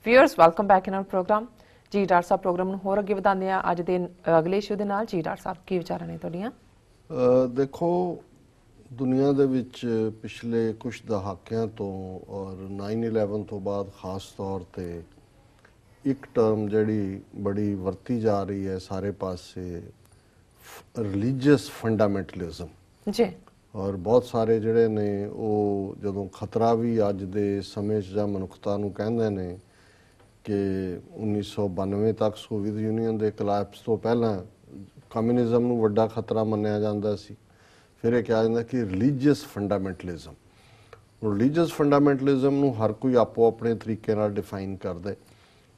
Viewers welcome back in our program जी doctor साहब program ਨੂੰ ਹੋਰ ਅੱਗੇ ਵਧਾਉਂਦੇ ਆ ਅੱਜ ਦੇ ਅਗਲੇ ਇਸ਼ੂ ਦੇ ਨਾਲ। ਜੀ ਡਾਕਟਰ ਸਾਹਿਬ ਕੀ ਵਿਚਾਰਾਂ ਨੇ ਤੁਹਾਡੀਆਂ? ਦੇਖੋ ਦੁਨੀਆ ਦੇ ਵਿੱਚ ਪਿਛਲੇ ਕੁਝ ਦਹਾਕਿਆਂ ਤੋਂ ਔਰ 9/11 ਤੋਂ ਬਾਅਦ ਖਾਸ ਤੌਰ ਤੇ ਇੱਕ ਟਰਮ ਜਿਹੜੀ ਬੜੀ ਵਰਤੀ ਜਾ ਰਹੀ ਹੈ ਸਾਰੇ ਪਾਸੇ ਰਿਲੀਜੀਅਸ ਫੰਡਾਮੈਂਟਲਿਜ਼ਮ ਜੀ। ਔਰ ਬਹੁਤ ਸਾਰੇ ਜਿਹੜੇ ਨੇ ਉਹ ਜਦੋਂ ਖਤਰਾ ਵੀ ਅੱਜ ਦੇ ਸਮੇਂ 'ਚ ਜਾਂ ਮਨੁੱਖਤਾ ਨੂੰ ਕਹਿੰਦੇ ਨੇ ਕਿ 1992 ਤੱਕ ਸੋਵੀਅਤ ਯੂਨੀਅਨ ਦੇ ਕਲੈਪਸ ਤੋਂ ਪਹਿਲਾਂ ਕਮਿਊਨਿਜ਼ਮ ਨੂੰ ਵੱਡਾ ਖਤਰਾ ਮੰਨਿਆ ਜਾਂਦਾ ਸੀ। ਫਿਰ ਇਹ ਕਿਹਾ ਜਾਂਦਾ ਕਿ ਰਿਲੀਜੀਅਸ ਫੰਡਾਮੈਂਟਲਿਜ਼ਮ। ਰਿਲੀਜੀਅਸ ਫੰਡਾਮੈਂਟਲਿਜ਼ਮ ਨੂੰ ਹਰ ਕੋਈ ਆਪੋ ਆਪਣੇ ਤਰੀਕੇ ਨਾਲ ਡਿਫਾਈਨ ਕਰਦਾ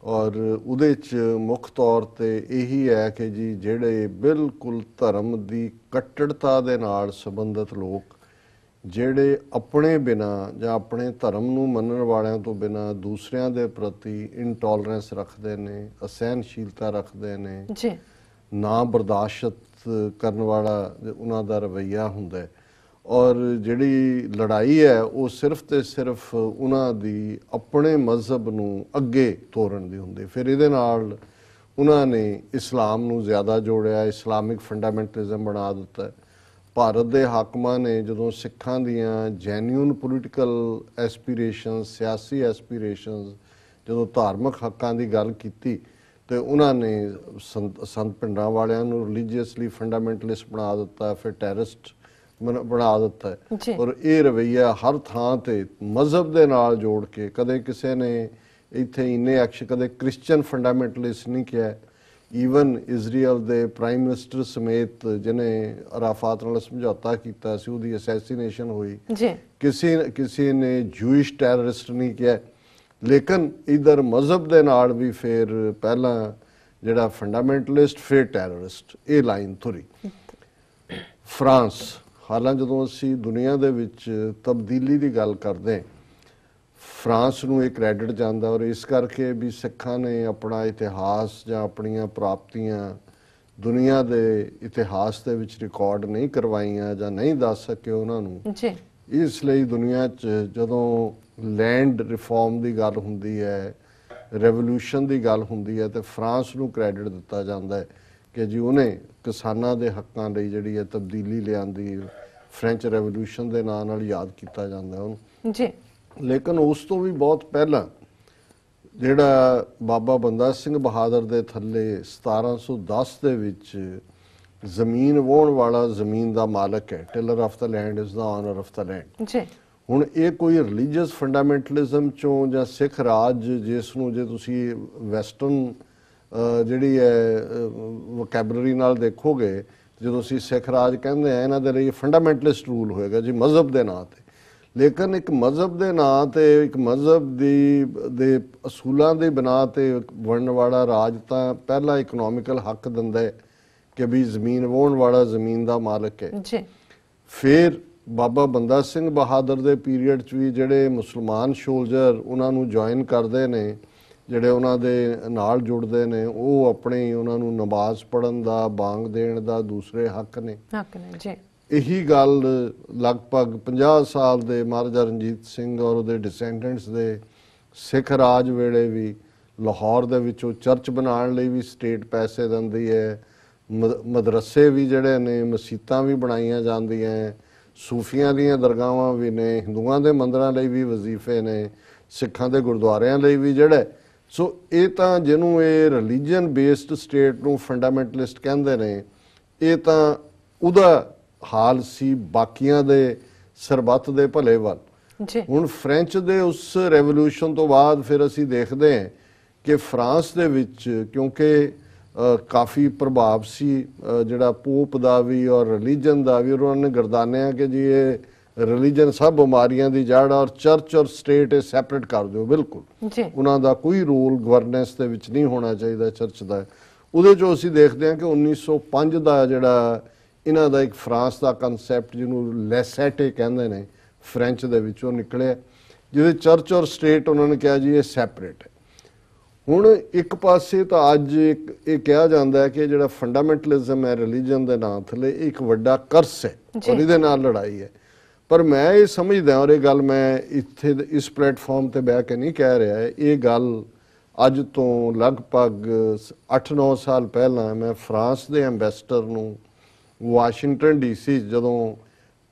ਔਰ ਉਹਦੇ 'ਚ ਮੁੱਖ ਤੌਰ ਤੇ ਇਹੀ ਹੈ ਕਿ ਜੀ ਜਿਹੜੇ ਬਿਲਕੁਲ ਧਰਮ ਦੀ ਕੱਟੜਤਾ ਦੇ ਨਾਲ ਸੰਬੰਧਿਤ ਲੋਕ ਜਿਹੜੇ ਆਪਣੇ ਬਿਨਾਂ ਜਾਂ ਆਪਣੇ ਧਰਮ ਨੂੰ ਮੰਨਣ ਵਾਲਿਆਂ ਤੋਂ ਬਿਨਾਂ ਦੂਸਰਿਆਂ ਦੇ ਪ੍ਰਤੀ ਇਨਟੋਲਰੈਂਸ ਰੱਖਦੇ ਨੇ, ਅਸਹਿਣਸ਼ੀਲਤਾ ਰੱਖਦੇ ਨੇ ਜੀ, ਨਾ ਬਰਦਾਸ਼ਤ ਕਰਨ ਵਾਲਾ ਉਹਨਾਂ ਦਾ ਰਵੱਈਆ ਹੁੰਦਾ ਹੈ। ਔਰ ਜਿਹੜੀ ਲੜਾਈ ਹੈ ਉਹ ਸਿਰਫ ਤੇ ਸਿਰਫ ਉਹਨਾਂ ਦੀ ਆਪਣੇ ਮਜ਼ਹਬ ਨੂੰ ਅੱਗੇ ਤੋਰਨ ਦੀ ਹੁੰਦੀ। ਫਿਰ ਇਹਦੇ ਨਾਲ ਉਹਨਾਂ ਨੇ ਇਸਲਾਮ ਨੂੰ ਜ਼ਿਆਦਾ ਜੋੜਿਆ, ਇਸਲਾਮਿਕ ਫੰਡਾਮੈਂਟਲਿਜ਼ਮ ਬਣਾ ਦਿੱਤਾ। ਭਾਰਤ ਦੇ ਹਾਕਮਾਂ ਨੇ ਜਦੋਂ ਸਿੱਖਾਂ ਦੀਆਂ ਜੈਨੂਇਨ ਪੋਲੀਟੀਕਲ ਐਸਪੀਰੇਸ਼ਨਸ, ਸਿਆਸੀ ਐਸਪੀਰੇਸ਼ਨਸ, ਜਦੋਂ ਧਾਰਮਿਕ ਹੱਕਾਂ ਦੀ ਗੱਲ ਕੀਤੀ ਤੇ ਉਹਨਾਂ ਨੇ ਸੰਤ ਪਿੰਡਾਂ ਵਾਲਿਆਂ ਨੂੰ ਰਿਲੀਜੀਅਸਲੀ ਫੰਡਾਮੈਂਟਲਿਸਟ ਬਣਾ ਦਿੱਤਾ, ਫਿਰ ਟੈਰਰਿਸਟ ਬਣਾ ਦਿੱਤਾ ਹੈ। ਔਰ ਇਹ ਰਵੱਈਆ ਹਰ ਥਾਂ ਤੇ ਮਜ਼ਹਬ ਦੇ ਨਾਲ ਜੋੜ ਕੇ, ਕਦੇ ਕਿਸੇ ਨੇ ਇੱਥੇ ਇੰਨੇ ਐਕਸ਼ਨ ਕਦੇ ਕ੍ਰਿਸਚਨ ਫੰਡਾਮੈਂਟਲਿਸਟ ਨਹੀਂ ਕਿਹਾ। ਈਵਨ ਇਜ਼ਰਾਈਲ ਦੇ ਪ੍ਰਾਈਮ ਮਿਨਿਸਟਰ ਸਮੇਤ ਜਿਹਨੇ ਅਰਾਫਾਤ ਨਾਲ ਸਮਝੌਤਾ ਕੀਤਾ ਸੀ ਉਹਦੀ ਅਸੈਸੀਨੇਸ਼ਨ ਹੋਈ, ਕਿਸੇ ਨੇ ਜੂਇਸ਼ ਟੈਰਰਿਸਟ ਨਹੀਂ ਕਿਹਾ। ਲੇਕਿਨ ਇਧਰ ਮਜ਼ਹਬ ਦੇ ਨਾਲ ਵੀ ਫਿਰ ਪਹਿਲਾਂ ਜਿਹੜਾ ਫੰਡਾਮੈਂਟਲਿਸਟ ਫਿਰ ਟੈਰਰਿਸਟ, ਇਹ ਲਾਈਨ ਤੁਰੀ। ਫਰਾਂਸ, ਹਾਲਾਂਕਿ ਜਦੋਂ ਅਸੀਂ ਦੁਨੀਆ ਦੇ ਵਿੱਚ ਤਬਦੀਲੀ ਦੀ ਗੱਲ ਕਰਦੇ ਫਰਾਂਸ ਨੂੰ ਇਹ ਕ੍ਰੈਡਿਟ ਜਾਂਦਾ ਔਰ ਇਸ ਕਰਕੇ ਵੀ ਸਿੱਖਾਂ ਨੇ ਆਪਣਾ ਇਤਿਹਾਸ ਜਾਂ ਆਪਣੀਆਂ ਪ੍ਰਾਪਤੀਆਂ ਦੁਨੀਆ ਦੇ ਇਤਿਹਾਸ ਦੇ ਵਿੱਚ ਰਿਕਾਰਡ ਨਹੀਂ ਕਰਵਾਈਆਂ ਜਾਂ ਨਹੀਂ ਦੱਸ ਸਕੇ ਉਹਨਾਂ ਨੂੰ। ਇਸ ਲਈ ਦੁਨੀਆ 'ਚ ਜਦੋਂ ਲੈਂਡ ਰਿਫਾਰਮ ਦੀ ਗੱਲ ਹੁੰਦੀ ਹੈ, ਰੈਵੋਲੂਸ਼ਨ ਦੀ ਗੱਲ ਹੁੰਦੀ ਹੈ, ਤੇ ਫਰਾਂਸ ਨੂੰ ਕ੍ਰੈਡਿਟ ਦਿੱਤਾ ਜਾਂਦਾ ਹੈ ਕਿ ਜੀ ਉਹਨੇ ਕਿਸਾਨਾਂ ਦੇ ਹੱਕਾਂ ਲਈ ਜਿਹੜੀ ਹੈ ਤਬਦੀਲੀ ਲਿਆਂਦੀ। ਫ੍ਰੈਂਚ ਰੈਵੋਲੂਸ਼ਨ ਦੇ ਨਾਂ ਨਾਲ ਯਾਦ ਕੀਤਾ ਜਾਂਦਾ ਉਹਨੂੰ ਜੀ। ਲੇਕਿਨ ਉਸ ਤੋਂ ਵੀ ਬਹੁਤ ਪਹਿਲਾਂ ਜਿਹੜਾ ਬਾਬਾ ਬੰਦਾ ਸਿੰਘ ਬਹਾਦਰ ਦੇ ਥੱਲੇ 1710 ਦੇ ਵਿੱਚ ਜ਼ਮੀਨ ਵਾਹੁਣ ਵਾਲਾ ਜ਼ਮੀਨ ਦਾ ਮਾਲਕ ਹੈ, tiller of the land is the owner of the land ਜੀ। ਹੁਣ ਇਹ ਕੋਈ ਰਿਲੀਜੀਅਸ ਫੰਡਾਮੈਂਟਲਿਜ਼ਮ ਚੋਂ ਜਾਂ ਸਿੱਖ ਰਾਜ, ਜਿਸ ਨੂੰ ਜੇ ਤੁਸੀਂ ਵੈਸਟਰਨ ਜਿਹੜੀ ਹੈ ਵੋਕੈਬਲਰੀ ਨਾਲ ਦੇਖੋਗੇ, ਜਦੋਂ ਅਸੀਂ ਸਿੱਖ ਰਾਜ ਕਹਿੰਦੇ ਆ ਇਹਨਾਂ ਦੇ ਲਈ ਫੰਡਾਮੈਂਟਲਿਸਟ ਰੂਲ ਹੋਏਗਾ ਜੀ ਮਜ਼ਹਬ ਦੇ ਨਾਂ ਤੇ। ਲੇਕਿਨ ਇੱਕ ਮਜ਼ਹਬ ਦੇ ਨਾਂ ਤੇ, ਇੱਕ ਮਜ਼ਹਬ ਦੇ ਅਸੂਲਾਂ ਦੀ ਬਿਨਾਂ ਤੇ ਬਣਨ ਵਾਲਾ ਰਾਜ ਤਾਂ ਪਹਿਲਾ ਇਕਨੋਮਿਕਲ ਹੱਕ ਦਿੰਦਾ ਹੈ ਕਿ ਵੀ ਜ਼ਮੀਨ ਵਾਹੁਣ ਵਾਲਾ ਜ਼ਮੀਨ ਦਾ ਮਾਲਕ ਹੈ ਜੀ। ਫਿਰ ਬਾਬਾ ਬੰਦਾ ਸਿੰਘ ਬਹਾਦਰ ਦੇ ਪੀਰੀਅਡ 'ਚ ਵੀ ਜਿਹੜੇ ਮੁਸਲਮਾਨ ਸੋਲਜਰ ਉਹਨਾਂ ਨੂੰ ਜੁਆਇਨ ਕਰਦੇ ਨੇ, ਜਿਹੜੇ ਉਹਨਾਂ ਦੇ ਨਾਲ ਜੁੜਦੇ ਨੇ, ਉਹ ਆਪਣੇ ਉਹਨਾਂ ਨੂੰ ਨਮਾਜ਼ ਪੜ੍ਹਨ ਦਾ, ਬਾਂਗ ਦੇਣ ਦਾ ਦੂਸਰੇ ਹੱਕ ਨੇ ਜੀ। ਇਹੀ ਗੱਲ ਲਗਭਗ 50 ਸਾਲ ਦੇ ਮਹਾਰਾਜਾ ਰਣਜੀਤ ਸਿੰਘ ਔਰ ਉਹਦੇ ਡਿਸੈਂਡੈਂਟਸ ਦੇ ਸਿੱਖ ਰਾਜ ਵੇਲੇ ਵੀ ਲਾਹੌਰ ਦੇ ਵਿੱਚ ਉਹ ਚਰਚ ਬਣਾਉਣ ਲਈ ਵੀ ਸਟੇਟ ਪੈਸੇ ਦਿੰਦੀ ਹੈ, ਮਦਰਸੇ ਵੀ ਜਿਹੜੇ ਨੇ, ਮਸੀਤਾਂ ਵੀ ਬਣਾਈਆਂ ਜਾਂਦੀਆਂ, ਸੂਫੀਆਂ ਦੀਆਂ ਦਰਗਾਹਾਂ ਵੀ ਨੇ, ਹਿੰਦੂਆਂ ਦੇ ਮੰਦਰਾਂ ਲਈ ਵੀ ਵਜ਼ੀਫੇ ਨੇ, ਸਿੱਖਾਂ ਦੇ ਗੁਰਦੁਆਰਿਆਂ ਲਈ ਵੀ ਜਿਹੜੇ। ਸੋ ਇਹ ਤਾਂ ਜਿਹਨੂੰ ਇਹ ਰਿਲੀਜਨ ਬੇਸਡ ਸਟੇਟ ਨੂੰ ਫੰਡਾਮੈਂਟਲਿਸਟ ਕਹਿੰਦੇ ਨੇ, ਇਹ ਤਾਂ ਉਹਦਾ ਹਾਲ ਸੀ ਬਾਕੀਆਂ ਦੇ ਸਰਬੱਤ ਦੇ ਭਲੇ ਵੱਲ। ਹੁਣ ਫ੍ਰੈਂਚ ਦੇ ਉਸ ਰੈਵੋਲੂਸ਼ਨ ਤੋਂ ਬਾਅਦ ਫਿਰ ਅਸੀਂ ਦੇਖਦੇ ਹਾਂ ਕਿ ਫਰਾਂਸ ਦੇ ਵਿੱਚ ਕਿਉਂਕਿ ਕਾਫੀ ਪ੍ਰਭਾਵ ਸੀ ਜਿਹੜਾ ਪੋਪ ਦਾ ਵੀ ਔਰ ਰਿਲੀਜਨ ਦਾ ਵੀ, ਉਹਨਾਂ ਨੇ ਗਰਦਾਨਿਆ ਕਿ ਜੀ ਇਹ ਰਿਲੀਜਨ ਸਭ ਬਿਮਾਰੀਆਂ ਦੀ ਜੜ ਔਰ ਚਰਚ ਔਰ ਸਟੇਟ ਇਹ ਸੈਪਰੇਟ ਕਰ ਦਿਓ ਬਿਲਕੁਲ, ਉਹਨਾਂ ਦਾ ਕੋਈ ਰੋਲ ਗਵਰਨੈਂਸ ਦੇ ਵਿੱਚ ਨਹੀਂ ਹੋਣਾ ਚਾਹੀਦਾ ਚਰਚ ਦਾ। ਉਹਦੇ 'ਚੋਂ ਅਸੀਂ ਦੇਖਦੇ ਹਾਂ ਕਿ 1905 ਦਾ ਜਿਹੜਾ ਇਹਨਾਂ ਦਾ ਇੱਕ ਫਰਾਂਸ ਦਾ ਕਨਸੈਪਟ ਜਿਹਨੂੰ ਲੈਸੈਟੇ ਕਹਿੰਦੇ ਨੇ ਫ੍ਰੈਂਚ ਦੇ ਵਿੱਚੋਂ ਨਿਕਲਿਆ, ਜਿਹਦੇ ਚਰਚ ਔਰ ਸਟੇਟ ਉਹਨਾਂ ਨੇ ਕਿਹਾ ਜੀ ਇਹ ਸੈਪਰੇਟ ਹੈ। ਹੁਣ ਇੱਕ ਪਾਸੇ ਤਾਂ ਅੱਜ ਇਹ ਕਿਹਾ ਜਾਂਦਾ ਹੈ ਕਿ ਜਿਹੜਾ ਫੰਡਾਮੈਂਟਲਿਜ਼ਮ ਹੈ ਰਿਲੀਜਨ ਦੇ ਨਾਂ ਥੱਲੇ ਇੱਕ ਵੱਡਾ ਕਰਸ ਹੈ ਔਰ ਇਹਦੇ ਨਾਲ ਲੜਾਈ ਹੈ। ਪਰ ਮੈਂ ਇਹ ਸਮਝਦਾ, ਔਰ ਇਹ ਗੱਲ ਮੈਂ ਇੱਥੇ ਇਸ ਪਲੇਟਫਾਰਮ ਤੇ ਬਹਿ ਕੇ ਨਹੀਂ ਕਹਿ ਰਿਹਾ, ਇਹ ਗੱਲ ਅੱਜ ਤੋਂ ਲਗਭਗ 8-9 ਸਾਲ ਪਹਿਲਾਂ ਮੈਂ ਫਰਾਂਸ ਦੇ ਐਂਬੈਸਡਰ ਨੂੰ ਵਾਸ਼ਿੰਗਟਨ ਡੀਸੀ ਜਦੋਂ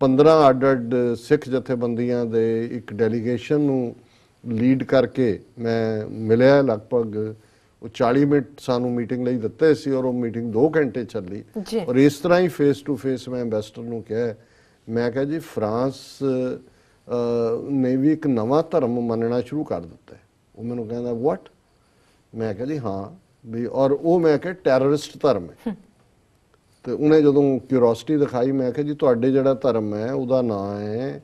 15 ਅੱਡ-ਅੱਡ ਸਿੱਖ ਜਥੇਬੰਦੀਆਂ ਦੇ ਇੱਕ ਡੈਲੀਗੇਸ਼ਨ ਨੂੰ ਲੀਡ ਕਰਕੇ ਮੈਂ ਮਿਲਿਆ। ਲਗਭਗ ਉਹ 40 ਮਿੰਟ ਸਾਨੂੰ ਮੀਟਿੰਗ ਲਈ ਦਿੱਤੇ ਸੀ ਔਰ ਉਹ ਮੀਟਿੰਗ 2 ਘੰਟੇ ਚੱਲੀ। ਔਰ ਇਸ ਤਰ੍ਹਾਂ ਹੀ ਫੇਸ ਟੂ ਫੇਸ ਮੈਂ ਐਂਬੈਸਡਰ ਨੂੰ ਕਿਹਾ, ਮੈਂ ਕਿਹਾ ਜੀ ਫਰਾਂਸ ਨੇ ਵੀ ਇੱਕ ਨਵਾਂ ਧਰਮ ਮੰਨਣਾ ਸ਼ੁਰੂ ਕਰ ਦਿੱਤਾ। ਉਹ ਮੈਨੂੰ ਕਹਿੰਦਾ ਵਾਟ? ਮੈਂ ਕਿਹਾ ਜੀ ਹਾਂ ਵੀ, ਔਰ ਉਹ ਮੈਂ ਕਿਹਾ ਟੈਰਰਿਸਟ ਧਰਮ ਹੈ। ਤੇ ਉਹਨੇ ਜਦੋਂ ਕਿਉਰਿਓਸਿਟੀ ਦਿਖਾਈ, ਮੈਂ ਕਿਹਾ ਜੀ ਤੁਹਾਡੇ ਜਿਹੜਾ ਧਰਮ ਹੈ ਉਹਦਾ ਨਾਂ ਹੈ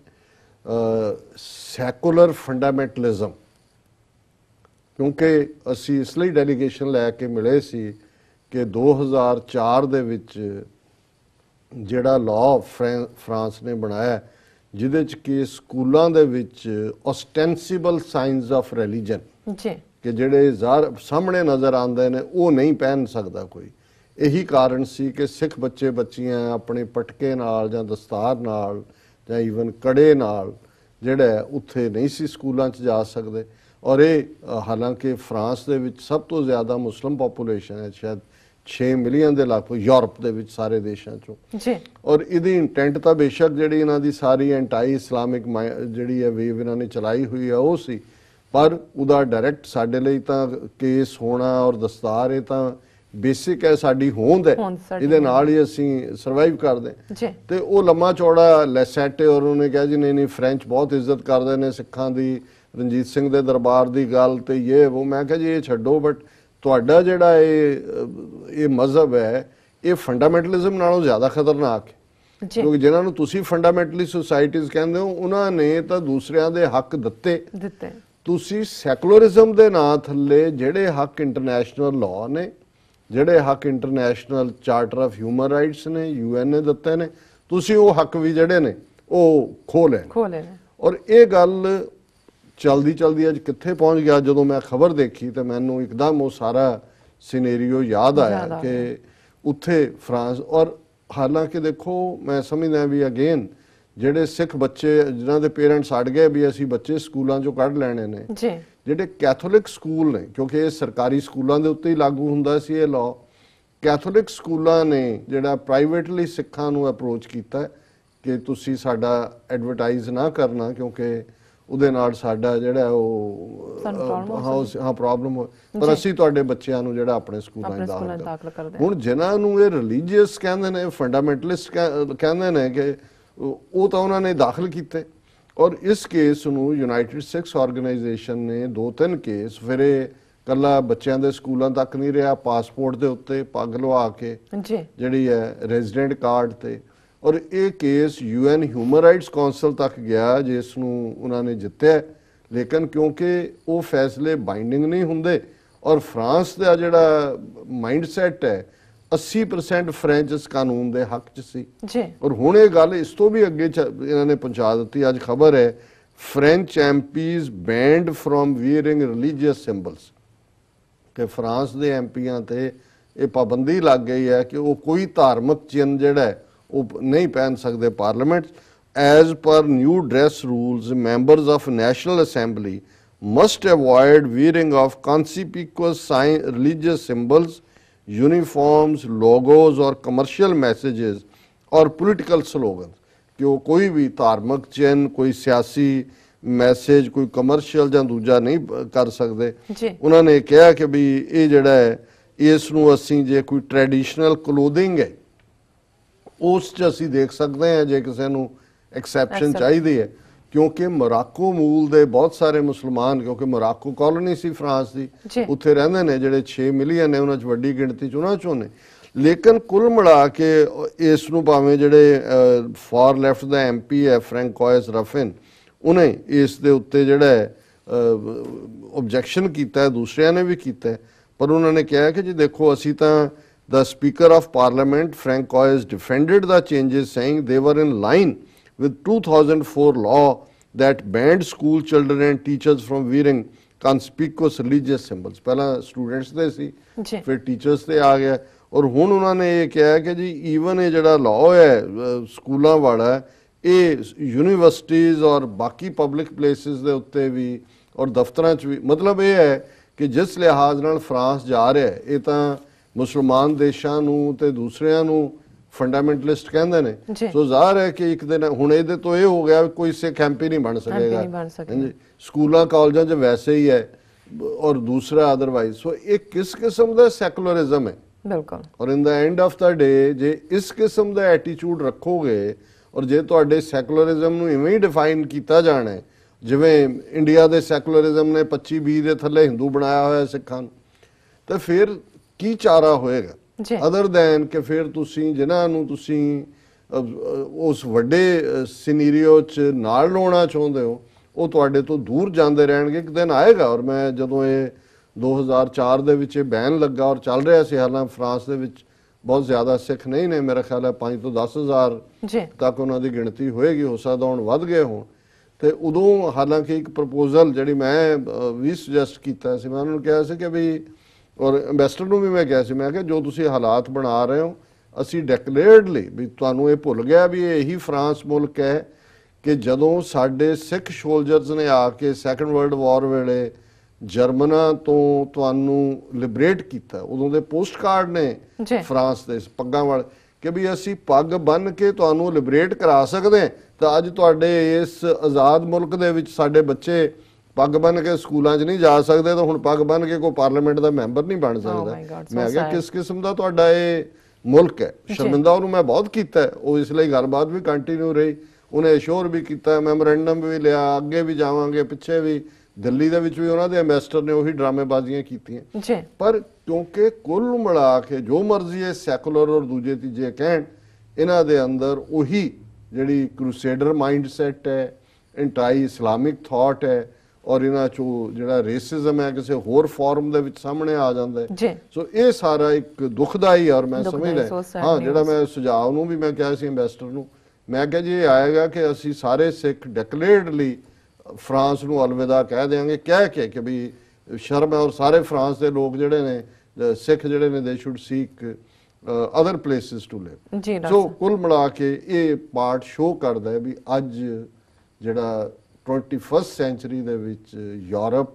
ਸੈਕੂਲਰ ਫੰਡਾਮੈਂਟਲਿਜ਼ਮ। ਕਿਉਂਕਿ ਅਸੀਂ ਇਸ ਲਈ ਡੈਲੀਗੇਸ਼ਨ ਲੈ ਕੇ ਮਿਲੇ ਸੀ ਕਿ 2004 ਦੇ ਵਿੱਚ ਜਿਹੜਾ ਲਾਅ ਫਰਾਂਸ ਨੇ ਬਣਾਇਆ, ਜਿਹਦੇ ਚ ਕਿ ਸਕੂਲਾਂ ਦੇ ਵਿੱਚ ਓਸਟੈਂਸੀਬਲ ਸਾਈਨਸ ਆਫ ਰਿਲੀਜਨ ਕਿ ਜਿਹੜੇ ਸਾਹਮਣੇ ਨਜ਼ਰ ਆਉਂਦੇ ਨੇ ਉਹ ਨਹੀਂ ਪਹਿਨ ਸਕਦਾ ਕੋਈ। ਇਹੀ ਕਾਰਨ ਸੀ ਕਿ ਸਿੱਖ ਬੱਚੇ ਬੱਚੀਆਂ ਆਪਣੇ ਪਟਕੇ ਨਾਲ ਜਾਂ ਦਸਤਾਰ ਨਾਲ ਜਾਂ ਈਵਨ ਕੜੇ ਨਾਲ ਜਿਹੜਾ ਉੱਥੇ ਨਹੀਂ ਸੀ ਸਕੂਲਾਂ 'ਚ ਜਾ ਸਕਦੇ। ਔਰ ਇਹ ਹਾਲਾਂਕਿ ਫਰਾਂਸ ਦੇ ਵਿੱਚ ਸਭ ਤੋਂ ਜ਼ਿਆਦਾ ਮੁਸਲਿਮ ਪੋਪੂਲੇਸ਼ਨ ਹੈ, ਸ਼ਾਇਦ 6 ਮਿਲੀਅਨ ਦੇ ਲਗਭਗ, ਯੂਰਪ ਦੇ ਵਿੱਚ ਸਾਰੇ ਦੇਸ਼ਾਂ 'ਚੋਂ ਜੀ। ਔਰ ਇਹਦੀ ਇੰਟੈਂਟ ਤਾਂ ਬੇਸ਼ੱਕ ਜਿਹੜੀ ਇਹਨਾਂ ਦੀ ਸਾਰੀ ਐਂਟਾਈ ਇਸਲਾਮਿਕ ਜਿਹੜੀ ਹੈ ਵੇਵ ਇਹਨਾਂ ਨੇ ਚਲਾਈ ਹੋਈ ਹੈ ਉਹ ਸੀ, ਪਰ ਉਹਦਾ ਡਾਇਰੈਕਟ ਸਾਡੇ ਲਈ ਤਾਂ ਕੇਸ ਹੋਣਾ ਔਰ ਦਸਤਾਰ ਇਹ ਤਾਂ ਬੇਸਿਕ ਹੈ, ਸਾਡੀ ਹੋਂਦ ਹੈ, ਇਹਦੇ ਨਾਲ ਹੀ ਅਸੀਂ ਸਰਵਾਈਵ ਕਰਦੇ। ਤੇ ਉਹ ਲੰਮਾ ਚੌੜਾ ਲੈਸੈਟੇ ਔਰ ਉਹਨੇ ਕਿਹਾ ਜੀ ਨਹੀਂ ਫ੍ਰੈਂਚ ਬਹੁਤ ਇੱਜ਼ਤ ਕਰਦੇ ਨੇ ਸਿੱਖਾਂ ਦੀ, ਰਣਜੀਤ ਸਿੰਘ ਦੇ ਦਰਬਾਰ ਦੀ ਗੱਲ ਤੇ ਇਹ ਉਹ। ਮੈਂ ਕਿਹਾ ਜੀ ਇਹ ਛੱਡੋ, ਬਟ ਤੁਹਾਡਾ ਜਿਹੜਾ ਇਹ ਮਜ਼ਹਬ ਹੈ ਇਹ ਫੰਡਾਮੈਂਟਲਿਜ਼ਮ ਨਾਲੋਂ ਜ਼ਿਆਦਾ ਖਤਰਨਾਕ ਹੈ। ਕਿਉਂਕਿ ਜਿਨ੍ਹਾਂ ਨੂੰ ਤੁਸੀਂ ਫੰਡਾਮੈਂਟਲੀ ਸੁਸਾਇਟੀਜ਼ ਕਹਿੰਦੇ ਹੋ ਉਹਨਾਂ ਨੇ ਤਾਂ ਦੂਸਰਿਆਂ ਦੇ ਹੱਕ ਦਿੱਤੇ। ਤੁਸੀਂ ਸੈਕੂਲਰਿਜ਼ਮ ਦੇ ਨਾਂ ਥੱਲੇ ਜਿਹੜੇ ਹੱਕ ਇੰਟਰਨੈਸ਼ਨਲ ਲਾਅ ਨੇ, ਜਿਹੜੇ ਹੱਕ international charter of human rights ਨੇ, UN ਨੇ ਦਿੱਤੇ ਨੇ, ਤੁਸੀਂ ਉਹ ਹੱਕ ਵੀ ਜਿਹੜੇ ਨੇ ਉਹ ਖੋਹ ਲਏ। ਔਰ ਇਹ ਗੱਲ ਚਲਦੀ ਚਲਦੀ ਅੱਜ ਕਿੱਥੇ ਪਹੁੰਚ ਗਿਆ, ਜਦੋਂ ਮੈਂ ਖਬਰ ਦੇਖੀ ਤੇ ਮੈਨੂੰ ਇੱਕਦਮ ਉਹ ਸਾਰਾ ਸਿਨੈਰੀਓ ਯਾਦ ਆਇਆ ਕਿ ਉੱਥੇ ਫਰਾਂਸ। ਔਰ ਹਾਲਾਂਕਿ ਦੇਖੋ ਮੈਂ ਸਮਝਦਾ ਵੀ ਅਗੇਨ ਜਿਹੜੇ ਸਿੱਖ ਬੱਚੇ ਜਿਨ੍ਹਾਂ ਦੇ ਪੇਰੈਂਟਸ ਅੜ ਗਏ ਵੀ ਅਸੀਂ ਬੱਚੇ ਸਕੂਲਾਂ ਚੋਂ ਕੱਢ ਲੈਣੇ ਨੇ, ਜਿਹੜੇ ਕੈਥੋਲਿਕ ਸਕੂਲ ਨੇ, ਕਿਉਂਕਿ ਇਹ ਸਰਕਾਰੀ ਸਕੂਲਾਂ ਦੇ ਉੱਤੇ ਹੀ ਲਾਗੂ ਹੁੰਦਾ ਸੀ ਇਹ ਲਾਅ, ਕੈਥੋਲਿਕ ਸਕੂਲਾਂ ਨੇ ਜਿਹੜਾ ਪ੍ਰਾਈਵੇਟਲੀ ਸਿੱਖਾਂ ਨੂੰ ਅਪਰੋਚ ਕੀਤਾ ਕਿ ਤੁਸੀਂ ਸਾਡਾ ਐਡਵਰਟਾਈਜ਼ ਨਾ ਕਰਨਾ ਕਿਉਂਕਿ ਉਹਦੇ ਨਾਲ ਸਾਡਾ ਜਿਹੜਾ ਉਹ ਪ੍ਰੋਬਲਮ ਹੋ, ਪਰ ਅਸੀਂ ਤੁਹਾਡੇ ਬੱਚਿਆਂ ਨੂੰ ਜਿਹੜਾ ਆਪਣੇ ਸਕੂਲਾਂ 'ਚ ਦਾਖਲ ਕਰਦੇ। ਹੁਣ ਜਿਨ੍ਹਾਂ ਨੂੰ ਇਹ ਰਿਲੀਜੀਅਸ ਕਹਿੰਦੇ ਨੇ, ਫੰਡਾਮੈਂਟਲਿਸਟ ਕਹਿੰਦੇ ਨੇ ਕਿ ਉਹ ਤਾਂ ਉਹਨਾਂ ਨੇ ਦਾਖਲ ਕੀਤੇ। ਔਰ ਇਸ ਕੇਸ ਨੂੰ ਯੂਨਾਈਟਿਡ ਸਿੱਖਸ ਆਰਗੇਨਾਈਜੇਸ਼ਨ ਨੇ 2-3 ਕੇਸ, ਫਿਰ ਇਹ ਕੱਲਾ ਬੱਚਿਆਂ ਦੇ ਸਕੂਲਾਂ ਤੱਕ ਨਹੀਂ ਰਿਹਾ, ਪਾਸਪੋਰਟ ਦੇ ਉੱਤੇ ਪੱਗ ਲਵਾ ਕੇ ਜਿਹੜੀ ਹੈ ਰੈਜ਼ੀਡੈਂਟ ਕਾਰਡ ਤੇ। ਔਰ ਇਹ case UN human rights council ਤੱਕ ਗਿਆ ਜਿਸ ਨੂੰ ਉਹਨਾਂ ਨੇ ਜਿੱਤਿਆ, ਲੇਕਿਨ ਕਿਉਂਕਿ ਉਹ ਫੈਸਲੇ ਬਾਈਂਡਿੰਗ ਨਹੀਂ ਹੁੰਦੇ ਔਰ ਫਰਾਂਸ ਦਾ ਜਿਹੜਾ ਮਾਈਂਡਸੈਟ ਹੈ 80% ਫ੍ਰੈਂਚ ਇਸ ਕਾਨੂੰਨ ਦੇ ਹੱਕ 'ਚ ਸੀ। ਔਰ ਹੁਣ ਇਹ ਗੱਲ ਇਸ ਤੋਂ ਵੀ ਅੱਗੇ ਇਹਨਾਂ ਨੇ ਪਹੁੰਚਾ ਦਿੱਤੀ। ਅੱਜ ਖਬਰ ਹੈ French MPs banned from wearing religious symbols, ਕਿ ਫਰਾਂਸ ਦੇ MPਆਂ ਤੇ ਇਹ ਪਾਬੰਦੀ ਲੱਗ ਗਈ ਹੈ ਕਿ ਉਹ ਕੋਈ ਧਾਰਮਿਕ ਚਿੰਨ੍ਹ ਜਿਹੜਾ ਹੈ ਉਹ ਨਹੀਂ ਪਹਿਨ ਸਕਦੇ parliament. As per new dress rules, members of National Assembly must avoid wearing of conspicuous religious symbols, uniforms, logos और कमर्शियल मैसेजेस और पॉलिटिकल स्लोगन, कि वो कोई भी धार्मिक चिन्ह, कोई सियासी मैसेज, कोई कमर्शियल ਜਾਂ ਦੂਜਾ ਨਹੀਂ ਕਰ ਸਕਦੇ। ਉਹਨਾਂ ਨੇ ਕਿਹਾ ਕਿ ਵੀ ਇਹ ਜਿਹੜਾ ਹੈ ਇਸ ਨੂੰ ਅਸੀਂ ਜੇ ਕੋਈ ਟ੍ਰੈਡੀਸ਼ਨਲ ਕਲੋਥਿੰਗ ਹੈ ਉਸ 'ਚ ਅਸੀਂ ਦੇਖ ਸਕਦੇ ਹਾਂ ਜੇ ਕਿਸੇ ਨੂੰ ਐਕਸੈਪਸ਼ਨ ਚਾਹੀਦੀ ਹੈ, ਕਿਉਂਕਿ ਮੋਰਾਕੋ ਮੂਲ ਦੇ ਬਹੁਤ ਸਾਰੇ ਮੁਸਲਮਾਨ, ਕਿਉਂਕਿ ਮੋਰਾਕੋ ਕਾਲੋਨੀ ਸੀ ਫਰਾਂਸ ਦੀ, ਉੱਥੇ ਰਹਿੰਦੇ ਨੇ ਜਿਹੜੇ 6 ਮਿਲੀਅਨ ਨੇ, ਉਹਨਾਂ 'ਚ ਵੱਡੀ ਗਿਣਤੀ 'ਚ ਉਹਨਾਂ 'ਚੋਂ ਨੇ। ਲੇਕਿਨ ਕੁੱਲ ਮਿਲਾ ਕੇ ਇਸ ਨੂੰ ਭਾਵੇਂ ਜਿਹੜੇ ਫਾਰ ਲੈਫਟ ਦਾ MP ਹੈ ਫ੍ਰੈਂਕੋਇਸ ਰਫਿਨ, ਉਹਨੇ ਇਸ ਦੇ ਉੱਤੇ ਜਿਹੜਾ ਆਬਜੈਕਸ਼ਨ ਕੀਤਾ, ਦੂਸਰਿਆਂ ਨੇ ਵੀ ਕੀਤਾ, ਪਰ ਉਹਨਾਂ ਨੇ ਕਿਹਾ ਕਿ ਜੀ ਦੇਖੋ ਅਸੀਂ ਤਾਂ the Speaker of Parliament Francois defended the changes, saying they were in line with 2004 law that banned school children and teachers from wearing conspicuous religious symbols। ਪਹਿਲਾਂ ਸਟੂਡੈਂਟਸ ਦੇ ਸੀ, ਫਿਰ ਟੀਚਰਸ ਤੇ ਆ ਗਿਆ, ਔਰ ਹੁਣ ਉਹਨਾਂ ਨੇ ਇਹ ਕਿਹਾ ਕਿ ਜੀ ਈਵਨ ਇਹ ਜਿਹੜਾ ਲਾਅ ਹੈ ਸਕੂਲਾਂ ਵਾਲਾ ਇਹ ਯੂਨੀਵਰਸਿਟੀਜ਼ ਔਰ ਬਾਕੀ ਪਬਲਿਕ ਪਲੇਸਿਸ ਦੇ ਉੱਤੇ ਵੀ ਔਰ ਦਫ਼ਤਰਾਂ 'ਚ ਵੀ, ਮਤਲਬ ਇਹ ਹੈ ਕਿ ਜਿਸ ਲਿਹਾਜ਼ ਨਾਲ ਫਰਾਂਸ ਜਾ ਰਿਹਾ ਹੈ, ਇਹ ਤਾਂ ਮੁਸਲਮਾਨ ਦੇਸ਼ਾਂ ਨੂੰ ਤੇ ਦੂਸਰਿਆਂ ਨੂੰ ਫੰਡਾਮੈਂਟਲਿਸਟ ਕਹਿੰਦੇ ਨੇ। ਜੀ। ਸੋ ਜ਼ਾਹਰ ਹੈ ਕਿ ਇੱਕ ਦਿਨ ਹੁਣ ਇਹਦੇ ਤੋਂ ਇਹ ਹੋ ਗਿਆ ਵੀ ਕੋਈ ਸਿੱਖ ਐਮਪੀ ਨਹੀਂ ਬਣ ਸਕੇਗਾ। ਨਹੀਂ ਬਣ ਸਕੇਗਾ। ਹਾਂਜੀ, ਸਕੂਲਾਂ ਕਾਲਜਾਂ 'ਚ ਵੈਸੇ ਹੀ ਹੈ ਔਰ ਦੂਸਰਾ ਅਦਰਵਾਈਜ਼। ਸੋ ਇਹ ਕਿਸ ਕਿਸਮ ਦਾ ਸੈਕੂਲਰਿਜ਼ਮ ਹੈ। ਬਿਲਕੁਲ। ਔਰ ਇਨ ਦਾ ਐਂਡ ਆਫ ਦਾ ਡੇ ਜੇ ਇਸ ਕਿਸਮ ਦਾ ਐਟੀਟਿਊਡ ਰੱਖੋਗੇ ਔਰ ਜੇ ਤੁਹਾਡੇ ਸੈਕੂਲਰਿਜ਼ਮ ਨੂੰ ਇਵੇਂ ਹੀ ਡਿਫਾਈਨ ਕੀਤਾ ਜਾਣਾ ਹੈ ਜਿਵੇਂ ਇੰਡੀਆ ਦੇ ਸੈਕੂਲਰਿਜ਼ਮ ਨੇ 25-20 ਦੇ ਥੱਲੇ ਹਿੰਦੂ ਬਣਾਇਆ ਹੋਇਆ ਸਿੱਖਾਂ ਨੂੰ, ਤਾਂ ਫਿਰ ਕੀ ਚਾਰਾ ਹੋਏਗਾ ਅਦਰ ਦੈਨ ਕਿ ਫਿਰ ਤੁਸੀਂ ਜਿਨ੍ਹਾਂ ਨੂੰ ਤੁਸੀਂ ਉਸ ਵੱਡੇ ਸਿਨੈਰੀਓ 'ਚ ਨਾਲ ਲਾਉਣਾ ਚਾਹੁੰਦੇ ਹੋ ਉਹ ਤੁਹਾਡੇ ਤੋਂ ਦੂਰ ਜਾਂਦੇ ਰਹਿਣਗੇ। ਇੱਕ ਦਿਨ ਆਏਗਾ। ਔਰ ਮੈਂ ਜਦੋਂ ਇਹ 2004 ਦੇ ਵਿੱਚ ਇਹ ਬੈਨ ਲੱਗਾ ਔਰ ਚੱਲ ਰਿਹਾ ਸੀ, ਹਾਲਾਂਕਿ ਫਰਾਂਸ ਦੇ ਵਿੱਚ ਬਹੁਤ ਜ਼ਿਆਦਾ ਸਿੱਖ ਨਹੀਂ ਨੇ, ਮੇਰਾ ਖਿਆਲ ਹੈ 5 ਤੋਂ 10 ਹਜ਼ਾਰ ਤੱਕ ਉਹਨਾਂ ਦੀ ਗਿਣਤੀ ਹੋਏਗੀ, ਹੋ ਸਕਦਾ ਹੁਣ ਵੱਧ ਗਏ ਹੋਣ। ਤੇ ਉਦੋਂ ਹਾਲਾਂਕਿ ਇੱਕ ਪ੍ਰਪੋਜ਼ਲ ਜਿਹੜੀ ਮੈਂ ਵੀ ਸੁਜੈਸਟ ਕੀਤਾ ਸੀ, ਮੈਂ ਉਹਨਾਂ ਨੂੰ ਕਿਹਾ ਸੀ ਕਿ ਵੀ ਔਰ ਐਂਬੈਸਡਰ ਨੂੰ ਵੀ ਮੈਂ ਕਿਹਾ ਸੀ, ਮੈਂ ਕਿਹਾ ਜੋ ਤੁਸੀਂ ਹਾਲਾਤ ਬਣਾ ਰਹੇ ਹੋ ਅਸੀਂ ਡਿਕਲੇਅਰਡਲੀ ਵੀ ਤੁਹਾਨੂੰ ਇਹ ਭੁੱਲ ਗਿਆ ਵੀ ਇਹੀ ਫਰਾਂਸ ਮੁਲਕ ਹੈ ਕਿ ਜਦੋਂ ਸਾਡੇ ਸਿੱਖ ਸੋਲਜਰਸ ਨੇ ਆ ਕੇ ਸੈਕੰਡ ਵਰਲਡ ਵਾਰ ਵੇਲੇ ਜਰਮਨਾਂ ਤੋਂ ਤੁਹਾਨੂੰ ਲਿਬਰੇਟ ਕੀਤਾ, ਉਦੋਂ ਦੇ ਪੋਸਟ ਕਾਰਡ ਨੇ ਫਰਾਂਸ ਦੇ ਪੱਗਾਂ ਵਾਲੇ ਕਿ ਵੀ ਅਸੀਂ ਪੱਗ ਬੰਨ ਕੇ ਤੁਹਾਨੂੰ ਲਿਬਰੇਟ ਕਰਾ ਸਕਦੇ। ਤਾਂ ਅੱਜ ਤੁਹਾਡੇ ਇਸ ਆਜ਼ਾਦ ਮੁਲਕ ਦੇ ਵਿੱਚ ਸਾਡੇ ਬੱਚੇ ਪੱਗ ਬੰਨ ਕੇ ਸਕੂਲਾਂ 'ਚ ਨਹੀਂ ਜਾ ਸਕਦੇ, ਤਾਂ ਹੁਣ ਪੱਗ ਬੰਨ ਕੇ ਕੋਈ ਪਾਰਲੀਮੈਂਟ ਦਾ ਮੈਂਬਰ ਨਹੀਂ ਬਣ ਸਕਦਾ। ਮੈਂ ਕਿਹਾ ਕਿਸ ਕਿਸਮ ਦਾ ਤੁਹਾਡਾ ਇਹ ਮੁਲਕ ਹੈ। ਸ਼ਰਮਿੰਦਾ ਉਹਨੂੰ ਮੈਂ ਬਹੁਤ ਕੀਤਾ, ਉਹ ਇਸ ਲਈ ਗੱਲਬਾਤ ਵੀ ਕੰਟੀਨਿਊ ਰਹੀ। ਉਹਨੇ ਅਸ਼ੋਰ ਵੀ ਕੀਤਾ, ਮੈਮੋਰੈਂਡਮ ਵੀ ਲਿਆ, ਅੱਗੇ ਵੀ ਜਾਵਾਂਗੇ, ਪਿੱਛੇ ਵੀ ਦਿੱਲੀ ਦੇ ਵਿੱਚ ਵੀ ਉਹਨਾਂ ਦੇ ਐਂਬੈਸਡਰ ਨੇ ਉਹੀ ਡਰਾਮੇਬਾਜ਼ੀਆਂ ਕੀਤੀਆਂ। ਪਰ ਕਿਉਂਕਿ ਕੁੱਲ ਮਿਲਾ ਕੇ ਜੋ ਮਰਜ਼ੀ ਇਹ ਸੈਕੂਲਰ ਔਰ ਦੂਜੇ ਤੀਜੇ ਕਹਿਣ, ਇਹਨਾਂ ਦੇ ਅੰਦਰ ਉਹੀ ਜਿਹੜੀ ਕਰੂਸੇਡਰ ਮਾਈਂਡਸੈਟ ਹੈ, ਐਂਟੀ ਇਸਲਾਮਿਕ ਥਾਟ ਹੈ ਔਰ ਇਹਨਾਂ ਚੋਂ ਜਿਹੜਾ ਰੇਸਿਜ਼ਮ ਹੈ ਕਿਸੇ ਹੋਰ ਫਾਰਮ ਦੇ ਵਿੱਚ ਸਾਹਮਣੇ ਆ ਜਾਂਦਾ ਹੈ। ਸੋ ਇਹ ਸਾਰਾ ਇੱਕ ਦੁਖਦਾਈ ਔਰ ਮੈਂ ਸਮਝਦਾ ਹਾਂ ਜਿਹੜਾ ਮੈਂ ਸੁਝਾਅ ਨੂੰ ਵੀ ਮੈਂ ਕਿਹਾ ਸੀ ਐਂਬੈਸਡਰ ਨੂੰ, ਮੈਂ ਕਿਹਾ ਜੀ ਇਹ ਆਏਗਾ ਕਿ ਅਸੀਂ ਸਾਰੇ ਸਿੱਖ ਡਿਕਲੇਅਰਡਲੀ ਫਰਾਂਸ ਨੂੰ ਅਲਵਿਦਾ ਕਹਿ ਦੇਵਾਂਗੇ, ਕਹਿ ਕੇ ਕਿ ਵੀ ਸ਼ਰਮ ਹੈ ਔਰ ਸਾਰੇ ਫਰਾਂਸ ਦੇ ਲੋਕ ਜਿਹੜੇ ਨੇ ਸਿੱਖ ਜਿਹੜੇ ਨੇ ਦੇ should seek other places to live. So ਕੁੱਲ ਮਿਲਾ ਕੇ ਇਹ ਪਾਰਟ ਸ਼ੋ ਕਰਦਾ ਹੈ ਵੀ ਅੱਜ ਜਿਹੜਾ 21st ਸੈਂਚਰੀ ਦੇ ਵਿੱਚ ਯੂਰਪ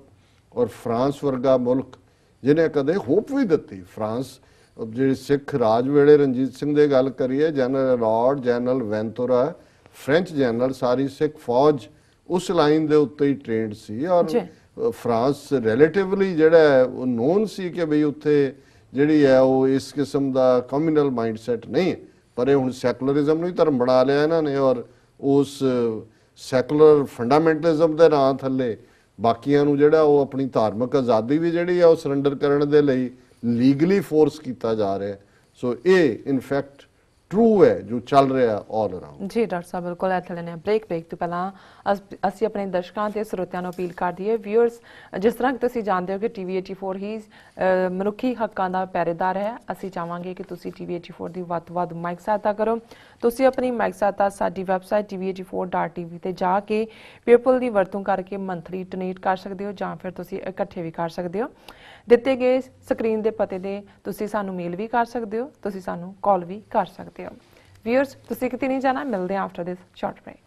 ਔਰ ਫਰਾਂਸ ਵਰਗਾ ਮੁਲਕ ਜਿਹਨੇ ਕਦੇ ਹੋਪ ਵੀ ਦਿੱਤੀ, ਫਰਾਂਸ ਜਿਹੜੇ ਸਿੱਖ ਰਾਜ ਵੇਲੇ ਰਣਜੀਤ ਸਿੰਘ ਦੇ ਗੱਲ ਕਰੀਏ, ਜਨਰਲ ਰਾਡ, ਜਨਰਲ ਵੈਂਤੋਰਾ, ਫ੍ਰੈਂਚ ਜਨਰਲ, ਸਾਰੀ ਸਿੱਖ ਫੌਜ ਉਸ ਲਾਈਨ ਦੇ ਉੱਤੇ ਹੀ ਟ੍ਰੇਨਡ ਸੀ ਔਰ ਫਰਾਂਸ ਰਿਲੇਟਿਵਲੀ ਜਿਹੜਾ ਹੈ ਉਹ ਨੋਨ ਸੀ ਕਿ ਬਈ ਉੱਥੇ ਜਿਹੜੀ ਹੈ ਉਹ ਇਸ ਕਿਸਮ ਦਾ ਕਮਿਊਨਲ ਮਾਈਂਡਸੈਟ ਨਹੀਂ ਹੈ। ਪਰ ਇਹ ਹੁਣ ਸੈਕੂਲਰਿਜ਼ਮ ਨੂੰ ਹੀ ਧਰਮ ਬਣਾ ਲਿਆ ਇਹਨਾਂ ਨੇ ਔਰ ਉਸ ਸੈਕੂਲਰ ਫੰਡਾਮੈਂਟਲਿਜ਼ਮ ਦੇ ਨਾਂ ਥੱਲੇ ਬਾਕੀਆਂ ਨੂੰ ਜਿਹੜਾ ਉਹ ਆਪਣੀ ਧਾਰਮਿਕ ਆਜ਼ਾਦੀ ਵੀ ਜਿਹੜੀ ਹੈ ਉਹ ਸਰੈਂਡਰ ਕਰਨ ਦੇ ਲਈ ਲੀਗਲੀ ਫੋਰਸ ਕੀਤਾ ਜਾ ਰਿਹਾ। ਸੋ ਇਹ ਇਨਫੈਕਟ ਟਰੂ ਹੈ ਜੋ ਚੱਲ ਰਿਹਾ ਆਲ ਅਰਾਊਂਡ। ਜੀ ਡਾਕਟਰ ਸਾਹਿਬ ਬਿਲਕੁਲ ਇੱਥੇ ਲੈਣੇ ਬ੍ਰੇਕ ਤੋਂ ਪਹਿਲਾਂ ਅਸੀਂ ਆਪਣੇ ਦਰਸ਼ਕਾਂ ਤੇ ਸਰੋਤਿਆਂ ਨੂੰ ਅਪੀਲ ਕਰ ਦਈਏ, ਵਿਊਅਰਸ, ਜਿਸ ਤਰ੍ਹਾਂ ਕਿ ਤੁਸੀਂ ਜਾਣਦੇ ਹੋ ਕਿ TV 84 ਹੀ ਮਨੁੱਖੀ ਹੱਕਾਂ ਦਾ ਪਹਿਰੇਦਾਰ ਹੈ। ਅਸੀਂ ਚਾਹਾਂਗੇ ਕਿ ਤੁਸੀਂ TV 84 ਦੀ ਵੱਧ ਤੋਂ ਵੱਧ ਮਾਈਕ ਸਹਾਇਤਾ ਕਰੋ। ਤੁਸੀਂ ਆਪਣੀ ਮਾਈਕ ਸਹਾਇਤਾ ਸਾਡੀ ਵੈਬਸਾਈਟ tv84.tv ਤੇ ਜਾ ਕੇ ਪੇਪਲ ਦੀ ਵਰਤੋਂ ਕਰਕੇ ਮੰਥਲੀ ਡੋਨੇਟ ਕਰ ਸਕਦੇ ਹੋ ਜਾਂ ਫਿਰ ਤੁਸੀਂ ਇਕੱਠੇ ਵੀ ਕਰ ਸਕਦੇ ਹੋ। ਦਿੱਤੇ ਗਏ ਸਕਰੀਨ ਦੇ ਪਤੇ ਦੇ ਤੁਸੀਂ ਸਾਨੂੰ ਮੇਲ ਵੀ ਕਰ ਸਕਦੇ ਹੋ, ਤੁਸੀਂ ਸਾਨੂੰ ਕਾਲ ਵੀ ਕਰ ਸਕਦੇ ਹੋ। ਵਿਊਅਰਸ, ਤੁਸੀਂ ਕਿਤੇ ਨਹੀਂ ਜਾਣਾ, ਮਿਲਦੇ ਹਾਂ ਆਫਟਰ ਦਿਸ ਸ਼ਾਰਟ ਬ੍ਰੇਕ।